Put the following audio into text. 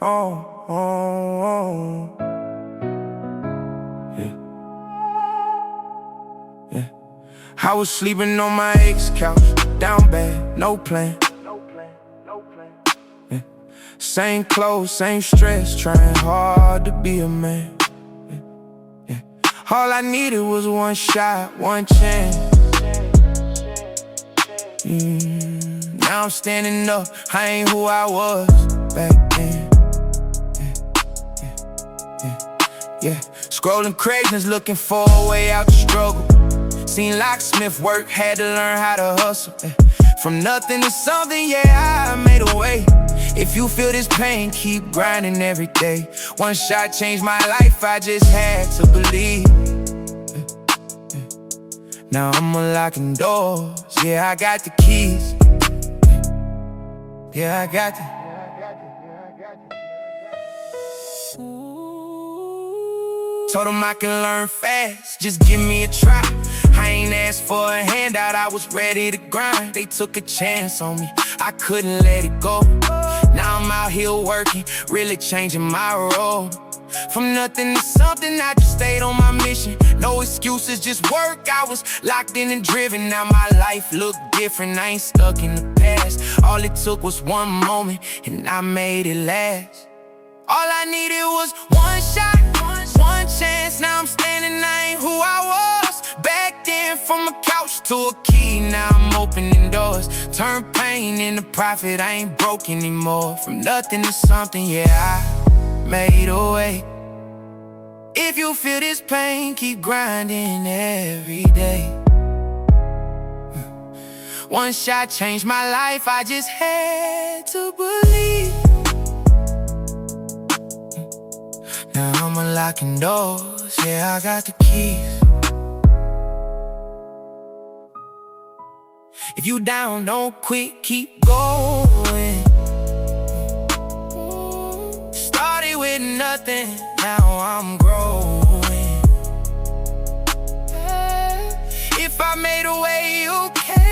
oh. Yeah. Yeah. I was sleeping on my ex couch, down bad, no plan. Yeah. Same clothes, same stress, trying hard to be a man. Yeah. All I needed was one shot, one chance. Now I'm standing up, I ain't who I was back then. Yeah. Scrolling crazies, looking for a way out the struggle. Seen Locksmith work, had to learn how to hustle. From nothing to something, yeah, I made a way. If you feel this pain, keep grinding every day. One shot changed my life, I just had to believe. Now I'm unlocking doors, yeah, I got the keys. Yeah, I got the. Told them I can learn fast, just give me a try. I ain't asked for a handout, I was ready to grind. They took a chance on me, I couldn't let it go. Now I'm out here working, really changing my role. From nothing to something, I just stayed on my mission. No excuses, just work. I was locked in and driven. Now my life look different, I ain't stuck in the past. All it took was one moment, and I made it last. All I needed was one shot, one chance. Now I'm standing, I ain't who I was back then. From a couch to a key, now I'm opening doors. Turn pain into profit, I ain't broke anymore. From nothing to something, yeah, I made a way. If you feel this pain, keep grinding every day. One shot changed my life, I just had to believe. Now I'm unlocking doors, yeah, I got the keys. If you down, don't quit, keep going. Started with nothing, now I'm growing. If I made a way, you can.